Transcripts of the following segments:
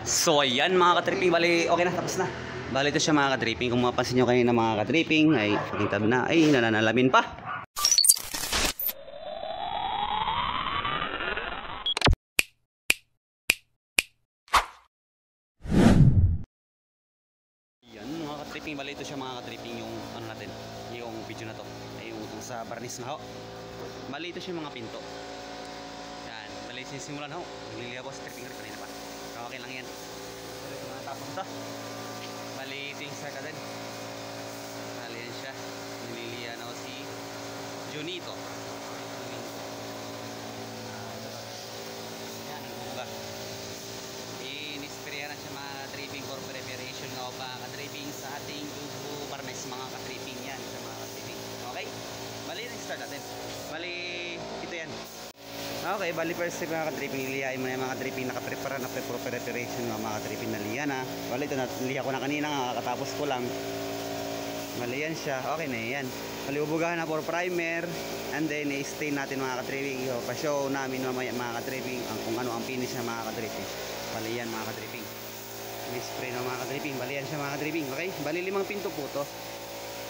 So ayan mga ka-tripping, bali okay na, tapos na. Bali ito siya mga ka-tripping. Kung mapapansin nyo kanina mga ka-tripping, ay tab na, ay nananalamin pa. Ayan mga ka-tripping, bali ito siya mga ka-tripping, yung ano natin, yung video na to, ay yung sa barnis na ho. Bali ito siya mga pinto. Yan, bali sisimulan ho. Nagliliya ko sa tripping rin kanina pa. Okay lang yan. Pero ito mga tapos ito. Bali ito yung start natin. Bali yan siya. Nililiya na ko si Junito. Yan ang buga. Inispirya na siya mga tripping for preparation na o mga ka-tripping sa ating tubo barnes mga ka-tripping yan sa mga ka-tripping. Okay? Bali yung start natin. Bali ito yan. Okay, bali first step mga ka-tripping, niliyain mo na yung mga ka-tripping, nakaprepara na preparation ng mga ka-tripping na liya na. Bali ito, niliya ko na kanina, kakatapos ko lang. Bali yan siya, okay na yan. Bali ubugahan na for primer, and then i-stain natin mga ka-tripping. Pa-show namin mamaya mga ka-tripping kung ano ang finish ng mga ka-tripping. Bali yan mga ka-tripping. Spray ng mga ka-tripping, bali yan siya mga ka-tripping, okay? Bali 5 pinto po to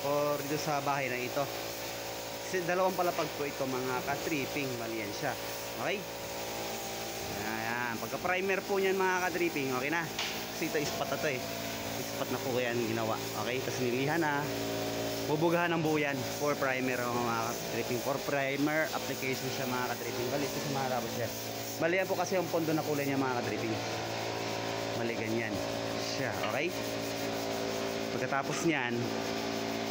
for dito sa bahay na ito. Kasi 2 palapag po ito mga ka-tripping, bali yan siya. Okay? Ayan. Pagka primer po niyan mga ka-tripping, okay na. Kasi ito ispat na to eh. Ispat na po yan ginawa. Okay? Tapos nilihan na. Bubugahan ng buo yan for primer mga ka-tripping. For primer application siya mga ka-tripping. Bali ito siya mga tapos yan. Bali yan po kasi yung pondo na kulay niya mga ka-tripping. Bali ganyan siya. Okay? Pagkatapos niyan,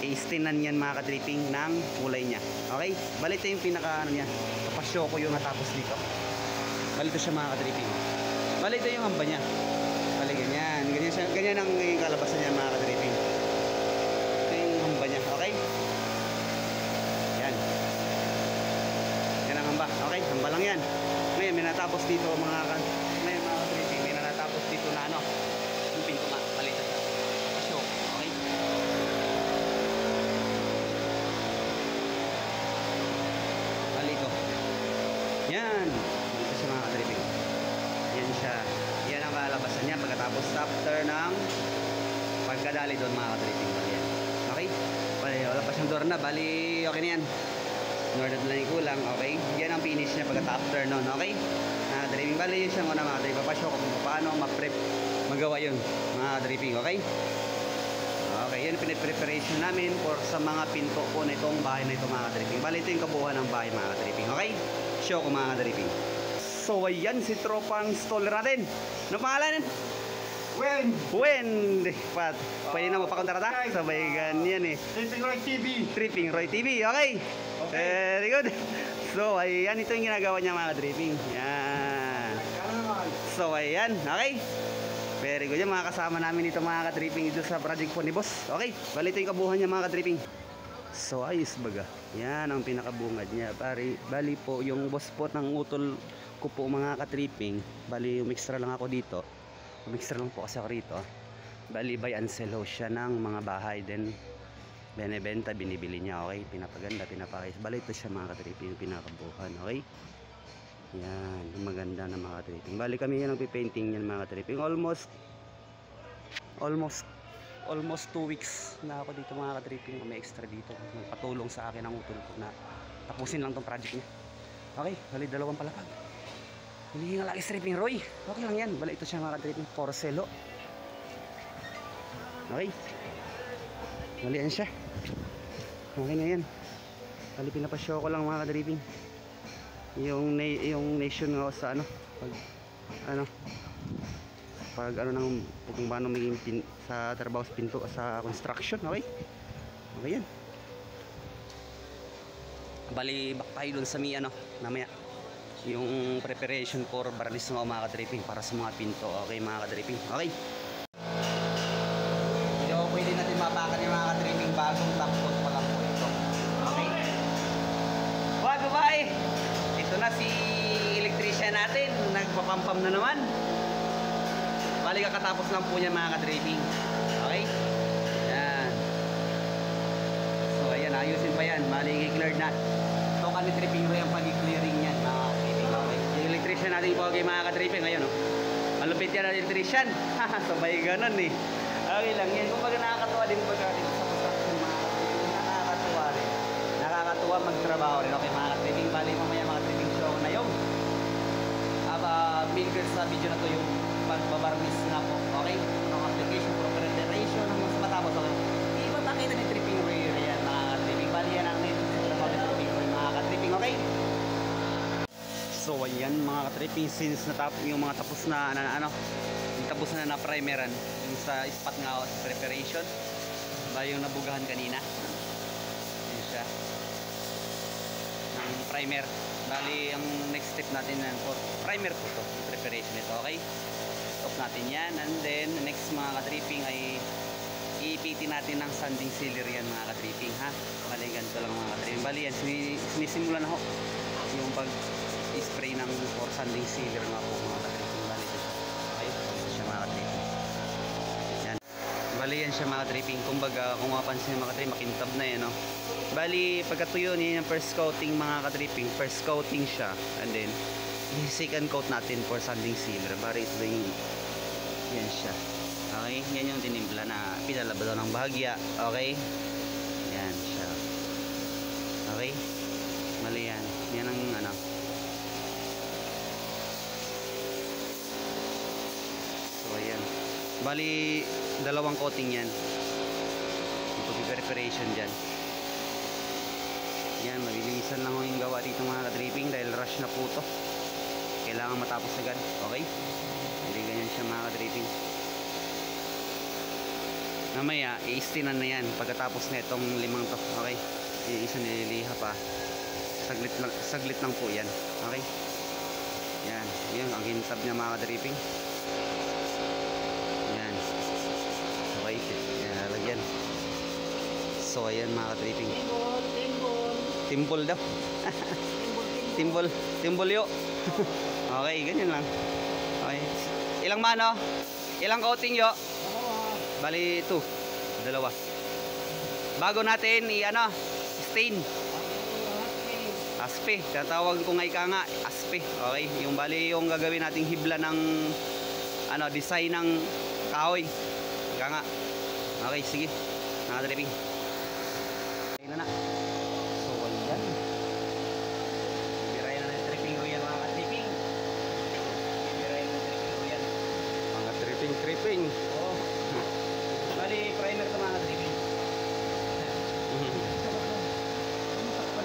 i-stainan yan mga ka-tripping ng kulay niya. Okay? Bali ito yung pinaka ano niya. Kapasyo ko yung natapos dito. Bali ito siya mga ka-tripping. Bali ito yung hamba niya. Bali ganyan. Ganyan, siya, ganyan ang kalabasan niya mga ka-tripping. Ito yung hamba niya. Okay? Yan. Yan ang hamba. Okay? Hamba lang yan. Ngayon may natapos dito mga ka-tripping. May natapos dito na ano. Yung pinto nga. Bali ito siya. Kapasyo. Okay? Yan. Ito siya mga ka-tripping. Yan siya. Yan ang kalabasan niya pagkatapos after ng pagkadali doon mga ka-tripping. Yan. Okay? Bali, wala pa siyang door na. Bali, okay na yan. North na lang yung kulang. Okay? Yan ang finish niya pagkatapos after noon. Okay? Ka-tripping. Bali, yun siya muna mga ka-tripping. Papasyo ko kung paano ma-prep magawa yun mga ka-tripping. Okay? Okay, yan pinipreparation namin for sa mga pinto po na itong bahay na ito mga ka-tripping. Bali, ito yung kabuuan ng bahay mga ka-tripping. Okay? Show ko mga ka-tripping. So ayan si tropang installer natin. Ano pangalan? Wen. Pwede na mapakontrata? Sabay ganyan eh. Tripping Roy TV. Tripping Roy TV. Okay. Very good. So ayan, ito yung ginagawa niya mga ka-tripping. Yan. So ayan. Okay. Very good. Yung mga kasama namin dito mga ka-tripping dito sa project po ni boss. Okay. Bali ito yung kabuuan niya mga ka-tripping. So ayos baga. Yan ang pinakabungad niya. Bali po yung boss po ng utol ko po mga ka-tripping. Bali umixtra lang ako dito. Umixtra lang po kasi ako rito. Bali buy and sell siya ng mga bahay. Then binebenta, binibili niya. Okay. Pinapaganda, pinapakis. Bali ito siya mga ka-tripping. Yung pinakabuhan. Okay. Yan. Yung maganda na mga ka-tripping. Bali kami yan ang pipainting yan mga ka-tripping. Almost 2 weeks na ako dito mga ka-tripping. May extra dito. Nagpatulong sa akin ang utol ko na tapusin lang tong project niya. Okay, bali 2 palapag. Hindi nga lagi stripping Roy. Okay lang yan. Bali ito siya mga ka-tripping. Porcelo. Okay. Bali yan siya. Okay na yan. Bali pinapashow ko lang mga ka-tripping. Yung nation nga sa ano. Pag nang kung paano maging sa trabaho sa pinto sa construction. Okay. Okay yan. Bali back tayo dun sa namaya yung preparation for barnis ng mga ka-tripping para sa mga pinto. Okay mga ka-tripping. Okay. Hindi ako pwede natin mapakan yung mga ka-tripping bagong top coat pa lang po ito. Okay. Bye. Ito na si electrician natin. Nagpapampam na naman. Bali kakatapos lang po niya mga ka-tripping. Okay. Yan. So ayan, ayusin pa yan. Bali i-clear na. Ito ka ni tripping Roy ang pag-clearing yan mga ka-tripping. Okay. Yung electrician natin po mga ka-tripping ngayon. Malupit yan ang electrician. Sabay ganun eh. Okay lang yan. Kung baga nakakatuwa din pagka dito sa construction mga ka-tripping. Nakakatuwa rin. Nakakatuwa magtrabaho rin. Okay mga ka-tripping. Bali mamaya mga ka-tripping show na yung main girls sa video na to yung pagbabarnis nga po. Okay? Anong application for preparation ng mas matapos. Okay? Iba takita ni tripping ray. Ayan mga ka-tripping. Bali yan ang nito sa trabaho ni tripping ray mga ka-tripping. Okay? So ayan mga ka-tripping, since yung mga tapos na yung tapos na primeran yung sa spot nga sa preparation ba yung nabugahan kanina yun siya ng primer. Bali ang next step natin na primer po to, yung preparation nito. Okay, stop natin yan, and then next mga ka-tripping ay iipitin natin ng sanding sealer yan mga ka-tripping ha. Bali ganito lang mga ka-tripping. Bali yan sinisimulan na ho yung pag spray ng for sanding sealer nga po mga ka-tripping. Bali ito siya mga ka-tripping. Yan. Bali yan siya mga ka-tripping. Kumbaga kung mapansin mga ka-tripping, makintab na yan no. Bali pagkatuyo niya yung first coating mga ka-tripping. First coating siya, and then second coat natin for sanding sealer. Bali ito yung yan siya. Okay, yan yung tinimpla na pinalabas daw ng bahagya. Okay, yan siya. Okay, mali yan. Yan ang ano. So ayan, bali dalawang coating yan. Ito preparation dyan. Yan, mabilisan lang yung gawa dito mga ka-tripping dahil rush na po to. Kailangan matapos agad. Okay, hindi ganyan siya mga ka-tripping. Mamaya i-stinan na yan pagkatapos na itong limang to. Okay, isa nililiha pa. Saglit lang po yan. Okay, yan, yan ang gintab niya mga ka-tripping. Yan, okay, yan, lalagyan. So ayan mga ka-tripping, timbol daw. timbol yo. Okay, ganyan lang. Okay, ilang mano, ilang coating yo? Bali ito, dalawa. Bago natin stain, aspe, tatawag ko nga aspe. Okay, yung bali yung gagawin nating hibla ng design ng kahoy ika nga. Okay, sige mga ka-tripping, ayun na. So ayan, birayan na ng tripping ko yan mga ka-tripping. Birayan na ng tripping ko yan mga tripping. Oh, bali primer ito mga ka-tripping.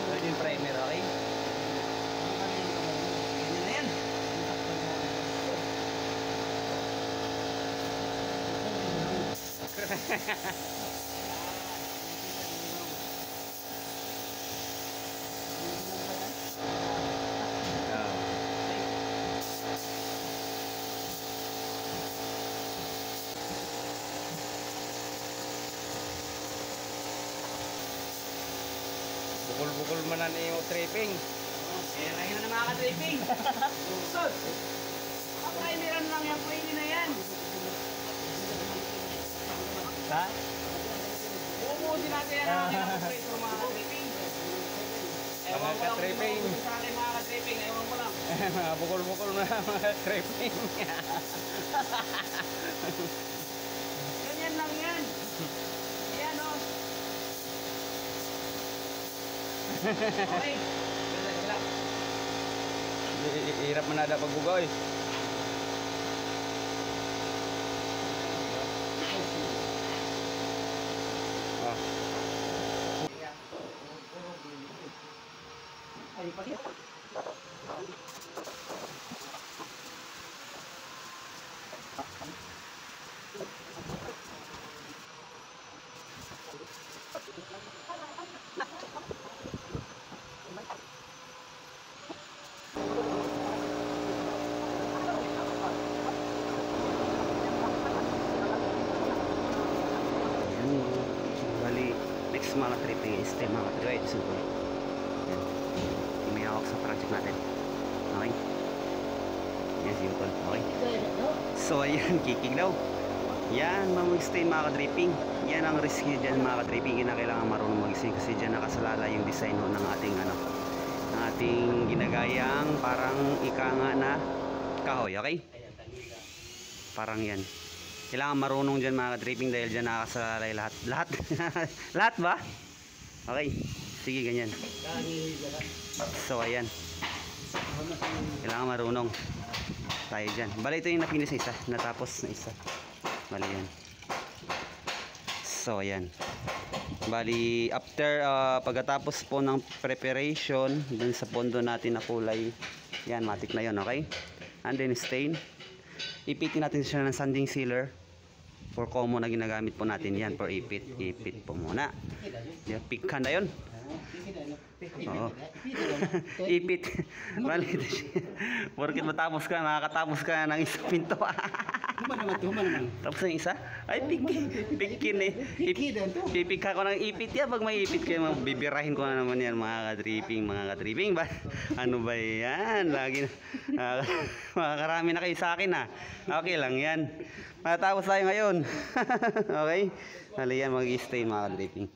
Bali yung primer. Okay, ganyan na yan. Bukol-bukol man na yung tripping. Ayun na mga ka-tripping. Sus! Primeran lang yan, pwede na yan. Ha? Uubusin natin yan natin ang pressure mga ka-tripping. Mga ka-tripping. Sa akin mga ka-tripping, ewan ko lang. Bukol-bukol na mga tripping. Ganyan lang yan. Ayan o. Okay. Hirap man nada pagbugoy. Ay, pati. Bali, next mga tripping is mga tripping. So, may hawak sa project natin. Okay? Yan, simple. Okay? So, ayan, kicking daw. Yan, mag-stain mga ka-dripping. Yan ang risk nyo dyan mga ka-dripping. Kailangan marunong mag-stain kasi dyan nakasalala yung design ng ating ng ating ginagayang parang ika nga na kahoy. Okay? Parang yan. Kailangan marunong dyan mga ka-tripping dahil dyan nakasalalay lahat. Lahat? Lahat ba? Okay. Sige, ganyan. So, ayan. Kailangan marunong tayo dyan. Bali, ito yung napinis na isa. Natapos na isa. Bali, yan. So, ayan. Bali, after pagkatapos po ng preparation dun sa pondo natin na kulay, yan, matik na yon, okay? And then stain. Ipitin natin siya ng sanding sealer. For common na ginagamit po natin yan for ipit. Ipit po muna. Yan, pikan na yun. Oo. Ipit. Bali, porkit matapos ka, nakakatapos ka ng isang pinto. Tapos yung isa? Ay, pikin eh. Pipika ko ng ipit yan. Pag may ipit kayo, bibirahin ko na naman yan mga ka-tripping ba? Ano ba yan? Lagi na. Makakarami na kayo sa akin ha. Okay lang yan. Matapos tayo ngayon. Okay? Hali yan, mag-stay mga ka-tripping.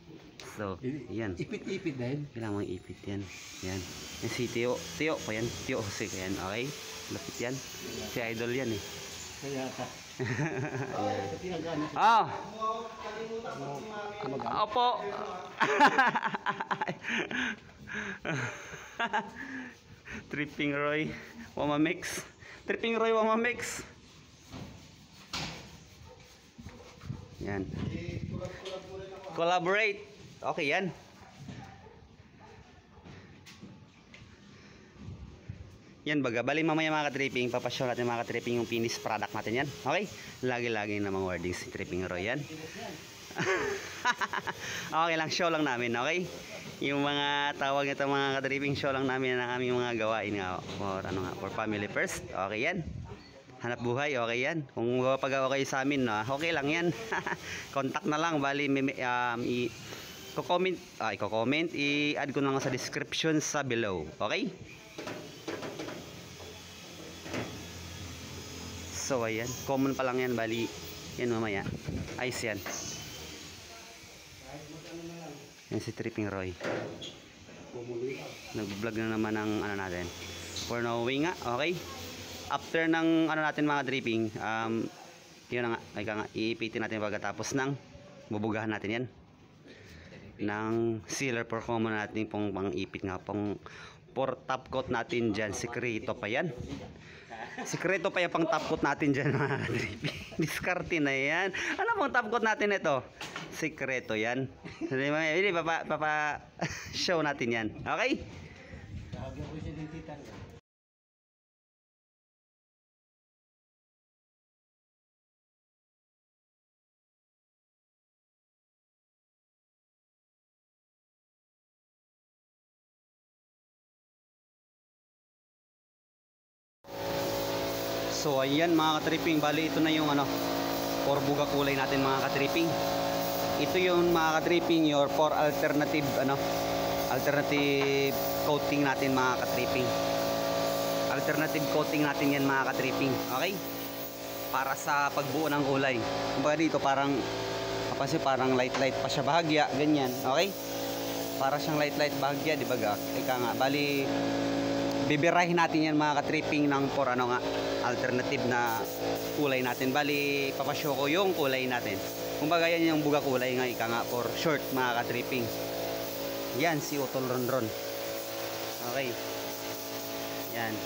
So, yan. Ipit-ipit dahil. Kailangan ipit yan. Yan. Yan si Tio. Tio pa yan. Tio Jose. Yan. Okay? Lapit yan. Si Idol yan eh. Kaya ka. Ah. Opo. Tripping Roy Wamamix. Tripping Roy Wamamix. Yan. Collaborate. Okay yan. Yan baga, bali mamaya mga ka-tripping, papashow natin mga ka-tripping yung finished product natin yan. Okay? Lagi-lagi na mga wordings si Tripping Roy yan. Okay lang, show lang namin, okay? Yung mga tawag nito mga ka-tripping, show lang namin ang aming mga gawain nga for, ano nga, for family first. Okay yan. Hanap buhay, okay yan. Kung pag okay sa amin, no? Okay lang yan. Contact na lang, bali i-comment, i-add ko na nga sa description sa below. Okay? So ayan, common pa lang yan, bali yan mamaya. Ayos yan. Yan si Tripping Roy. Nag-vlog na naman ng ano natin. For knowing nga, okay? After ng ano natin mga tripping, yun na nga, iipitin natin pagkatapos ng bubugahan natin yan. Ng sealer for common natin pong pang-ipit nga pong for top coat natin dyan. Sikreto pa yan. Sikreto pa yung pang top coat natin dyan mga tripping. Diskarte na yan. Ano pang top coat natin ito? Sikreto yan. Hindi, papa show natin yan. Okay? So ayan mga ka-tripping, bali ito na yung ano, for buga kulay natin mga ka-tripping. Ito yung mga ka-tripping, your for alternative ano, alternative coating natin mga ka-tripping. Alternative coating natin yan mga ka-tripping. Okay? Para sa pagbuo ng kulay. Kumbaga dito parang kasi parang light pa siya bahagya, ganyan. Okay? Para siyang light bahagya, di ba ga? Ika nga, bali bibirahin natin yan mga ka-tripping ng for ano nga, alternative na kulay natin. Bali papashow ko yung kulay natin. Kumbaga yan yung buga kulay nga, ika nga for short mga ka-tripping. Yan si Utol Ronron. Okay. Yan.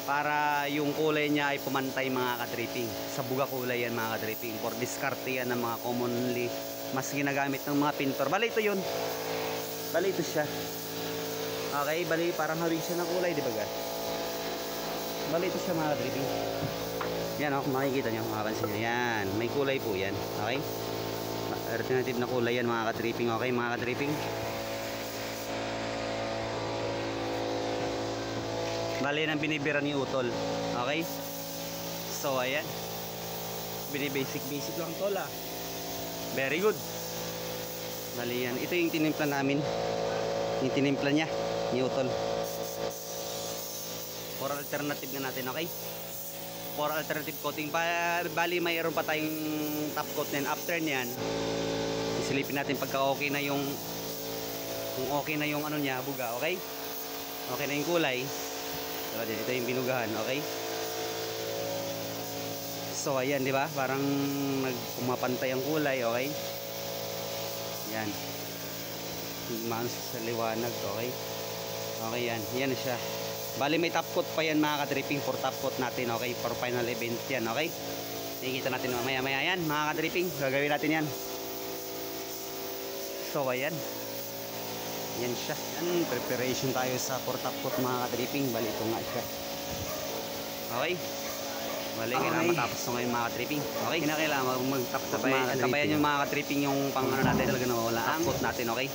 Para yung kulay niya ay pumantay mga ka-tripping. Sa buga kulay yan mga ka-tripping. For diskarte yan ng mga commonly mas ginagamit ng mga pintor. Bali ito yun. Bali ito siya. Okay, bali parang hawig siya ng kulay, di ba guys? Bali ito siya mga ka-tripping. Yan o, makikita nyo, makapansin nyo. Yan, may kulay po yan. Okay? Alternative na kulay yan mga ka-tripping. Okay mga ka-tripping? Bali nang binibira ni Utol. Okay? So ayan. Binibasic lang tol ah. Very good. Bali yan. Ito yung tinimpla namin. Yung tinimpla niya ni Utol. For alternative na natin, okay? For alternative coating. Bali mayroon pa tayong top coat na yan. After niyan, isilipin natin pagka okay na yung okay na yung ano niya, buga, okay? Okay na yung kulay. So, ito yung binugahan, okay? So ayan, di ba? Parang pumapantay ang kulay, okay? Yan. Mas sa liwanag, okay? Okay yan. Yan siya. Bali may top coat pa yan mga ka-dripping, for top coat natin, okay? For final event yan, okay? Nakikita natin mamaya-maya yan mga ka-dripping. Gagawin natin yan. So ayan. Yan siya. Yan, preparation tayo sa for top coat mga ka-dripping. Bali ito nga siya. Okay? Bali, kailangan matapos ito ngayon mga ka-tripping. Okay? Kinakailangan mag-top coat mga ka-tripping. Tabayan yung mga ka-tripping yung pang ano natin talaga nawawala. Top coat natin, okay?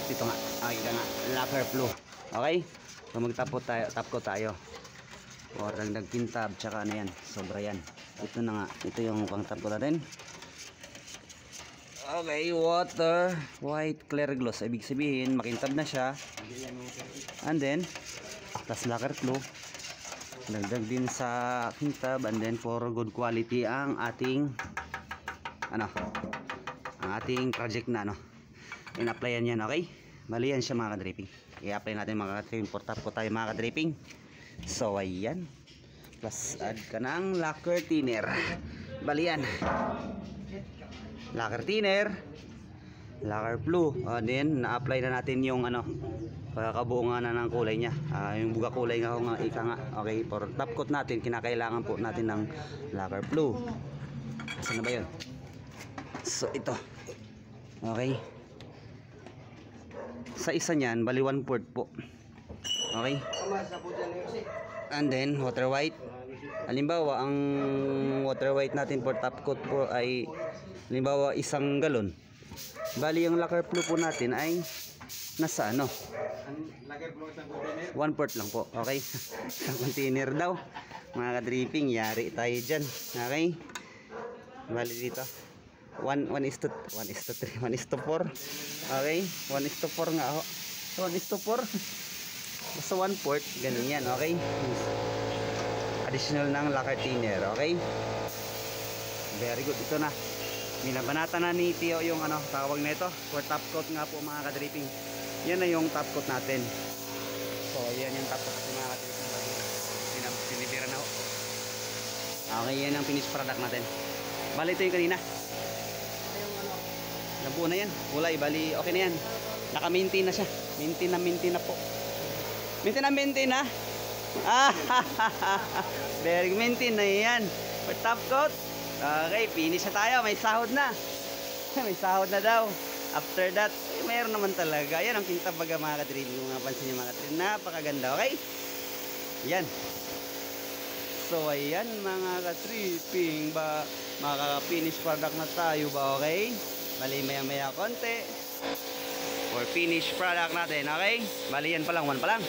Dito nga. Okay ka nga. Lacquer blue. Okay? So mag-top coat tayo. Or nagkintab, tsaka ano yan. Sobra yan. Ito na nga. Ito yung pang top coat natin. Okay, water, white clear gloss. Ibig sabihin, makintab na siya. And then, plus lacquer glue. Dagdag din sa kintab. And then, for good quality ang ating ang ating project na in-applyan yan, okay? Bali yan siya mga ka-dripping. I-apply natin mga ka-dripping. For top ko tayo mga ka-dripping. So, ayan. Plus, add ka ng lacquer thinner. Bali yan. Lacquer thinner, lacquer blue, then na-apply na natin yung pagkakabuo nga na ng kulay niya, yung buga kulay nga nga ika nga. Okay, for top coat natin kinakailangan po natin ng lacquer blue. Saan na ba yun? So ito, okay, sa isa niyan bali 1/4 po, okay. And then water white. Halimbawa ang water white natin for top coat po ay halimbawa 1 galon. Bali yung lacquer blue po natin ay nasa 1/4 lang po, okay? Sa container daw mga ka-dripping, yari tayo dyan, okay? Bali dito 1:3, 1:4, okay? 1:4 nga ho, 1:4 basta 1/4, ganun yan, okay? Additional ng lacquer thinner, okay? Very good. Ito na, binabanata na ni Tio yung tawag nito for top coat nga po mga ka-dripping. Yan na yung top coat natin. So yan yung top coat natin mga ka-dripping. Pinibira na ho. Okay, yan ang finished product natin. Bali ito yung kanina. Nabuo na yan, kulay, bali okay na yan. Naka-maintain na siya. Maintain na po. Maintain na. Very maintain na yan for top coat. Okay, finish na tayo. May sahod na. May sahod na daw. After that, mayroon naman talaga. Yan ang kintab baga mga ka-dripping. Kung napansin nyo mga ka-dripping, napakaganda. Okay? Yan. So ayan mga ka-dripping, ba makaka-finish product na tayo ba? Okay? Bali maya konti for finish product natin. Okay? Bali yan pa lang, 1 pa lang.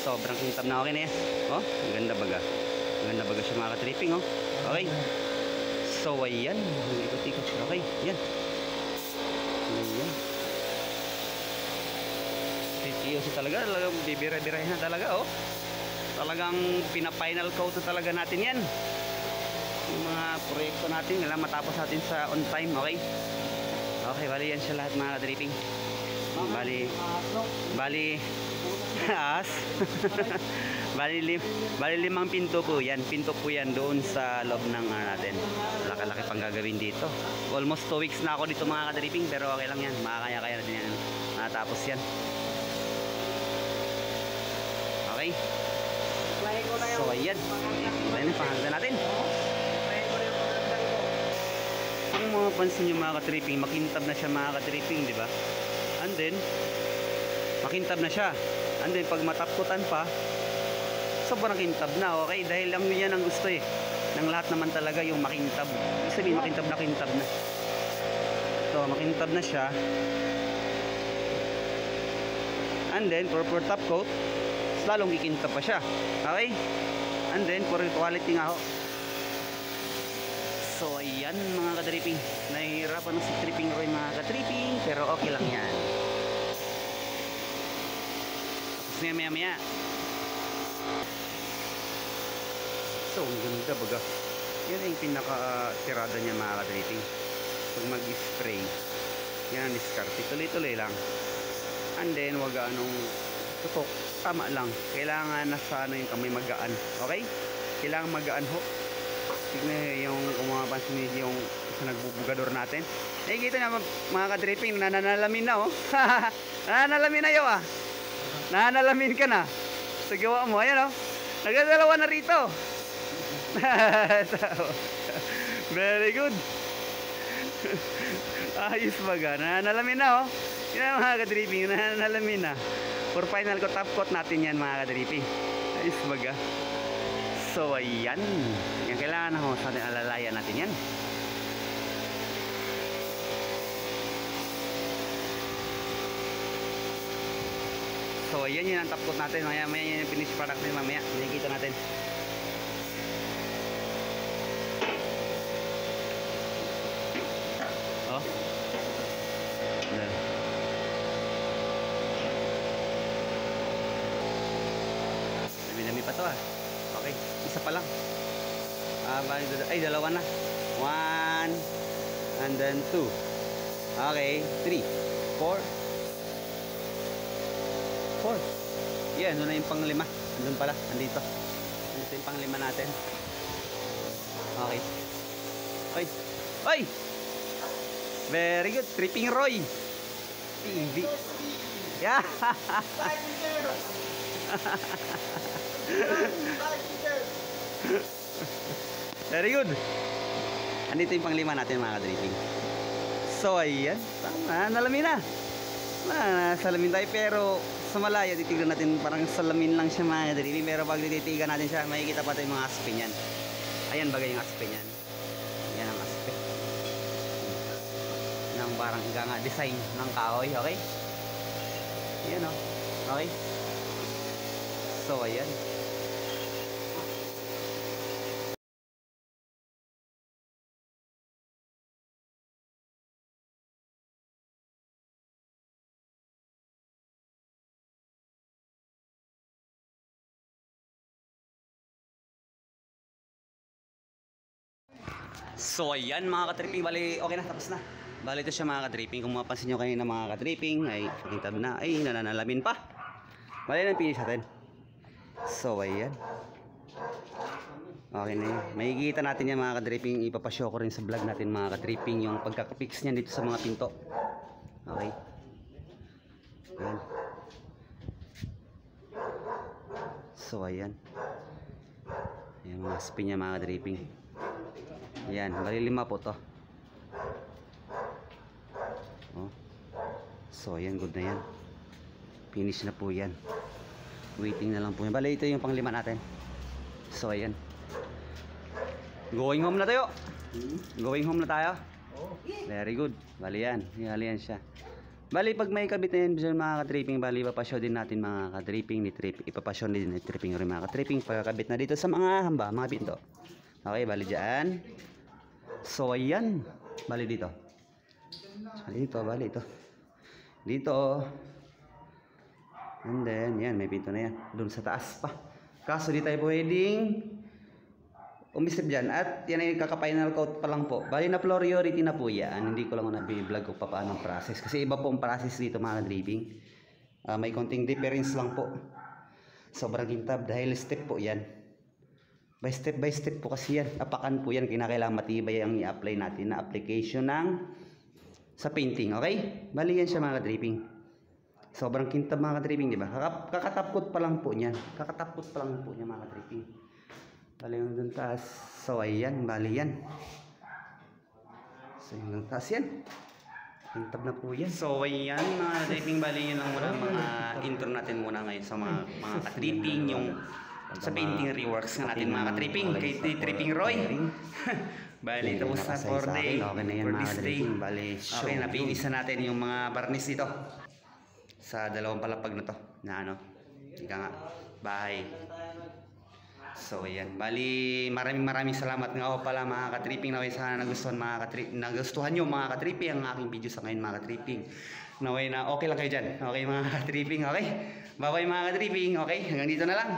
Sobrang kintab na, okay na yan. Oh, ang ganda baga. Ang ganda baga siya mga ka-dripping, oh. Okay? So ayan, ikot-ikot. Okay, yan. Ayan. Seryoso talaga, talagang bibira-birahin na talaga, oh. Talagang pina-final coat na talaga natin yan. Yung mga proyekto natin, kailangan matapos natin sa on time, okay? Okay, bali yan siya lahat mga ka-dripping. Bali as bali 5 pinto po yan. Pinto po yan doon sa loob ng natin. Laki-laki pang gagawin dito. Almost 2 weeks na ako dito mga ka-dripping, pero okay lang yan. Makakaya-kaya natin yan. Natapos yan. Okay. So ayan. Ayan yung pangagda natin. Kung mapapansin nyo mga ka-tripping, makintab na siya mga ka-tripping, di ba? And then makintab na siya. And then pag matapkutan pa, sobrang kintab na, okay? Dahil lang yan ang gusto ng lahat naman talaga, yung makintab. Ibig sabihin makintab na kintab na. So makintab na siya. And then for top coat, lalong kikintab pa siya. Okay? And then for quality nga ho. So ayan mga ka-dripping, nahihirapan na si tripping Roy mga ka-dripping, pero okay lang yan. Tapos maya. So ang ganda baga. Yan yung pinaka-tirada niya mga ka-dripping. Pag mag-spray, yan ang diskarte, tuloy-tuloy lang. And then wag anong tutok, tama lang. Kailangan nasa yung kamay magaan. Okay? Kailangan magaan ho. tignan nyo yung kung mapapansin nyo yung sa nagbubugador natin. Nakikita nyo mga ka-dripping, nananalamin na oh. Nananalamin na yun ah. Nananalamin ka na. Sa gawa mo, ayan oh. Nagdadalawa na rito. Very good. Ayos baga. Nananalamin na oh. Yan mga ka-dripping, nananalamin na. For final coat, top coat natin yan mga ka-dripping. Ayos baga. So ayan. Yan kailangan ho sa ating alalayan natin yan. So ayan yun ang top coat natin. Maya yun yung finished product natin mamaya. Nakikita natin. Oh. Dami-dami pa to ah. Okay, isa pa lang. Ay, dalawa na. 1 and then 2. Okay, 3, 4. 4. Yan, doon na yung panglima. Andun pala, andito. Andito yung panglima natin. Okay. Ay! Ay! Very good. Tripping Roy. TV. Yeah. Very good. Andito yung panglima natin mga ka-dripping. So ayan, nalamin na. Salamin tayo pero sa malaya titignan natin parang salamin lang siya mga ka-dripping. Pero pag tititigan natin siya makikita pa tayo yung mga aspe niyan. Ayan bagay yung aspe niyan. Yan ang aspe ng parang nga design ng kahoy. Okay, yan o. Okay, so ayan. So ayan mga ka-tripping, bali okay na, tapos na. Bali ito siya mga ka-tripping. Kung mapansin nyo kanina mga ka-tripping, ay pakintab na, ay nananalamin pa. Bali na finish natin. So ayan. Okay na yun. Makikita natin yan mga ka-tripping. Ipapashow ko rin sa vlog natin mga ka-tripping yung pagkakapix niyan dito sa mga pinto. Okay. Ayan. So ayan. Ayan mga spin niya mga ka-tripping. Ayan, bali 5 po to. Oh. So ayan, good na yan. Finish na po yan. Waiting na lang po yan. Bali ito yung pang-5 natin. So ayan. Going home na tayo. Going home na tayo. Very good. Bali yan. Bali yan siya. Bali pag may kabit na yan mga ka-tripping, bali ipapashow din natin mga ka-tripping ni trip. Ipapashow din ni tripping rin mga ka-tripping pagkakabit na dito sa mga hamba, mga pinto. Okay, bali dyan. So ayan. Bali dito. Bali dito, bali ito. Dito. And then, yan, may pinto na yan. Doon sa taas pa. Kaso di tayo pwedeng umisip dyan. At yan ay kaka-final coat pa lang po. Bali na priority na po yan. Hindi ko lang na-vlog ko pa paano ang process. Kasi iba po ang process dito mga dripping. May konting difference lang po. Sobrang kintab dahil step po yan. By step po kasi yan. Apakan po yan. Kinakailangan matibay ang i-apply natin na application ng sa painting. Okay? Bali yan siya mga dripping. Sobrang kintab mga ka-tripping, di ba? Kakatapkot pa lang po niyan. Kakatapkot pa lang po niya mga ka-tripping. Bali yung dun taas. So ayan, bali yan. So yung taas yan. Kintab na po yan. So ayan mga ka-tripping, bali yun lang muna mga intro natin muna ngayon sa mga ka-tripping. Yung sa painting reworks nga natin mga ka-tripping. Kay Tripping Roy. Bali, tapos na for day. Okay na yan mga ka-tripping. Bali, okay, napinis na natin yung mga barnis dito. Sa dalawang palapag na to na ano, ika nga, bahay. So ayan, bali maraming salamat nga ako pala mga ka-tripping. Naway sana nagustuhan nyo mga ka-tripping ang aking video sa ngayon mga ka-tripping. Naway na okay lang kayo dyan. Okay mga ka-tripping, okay? Bye bye mga ka-tripping, okay? Hanggang dito na lang.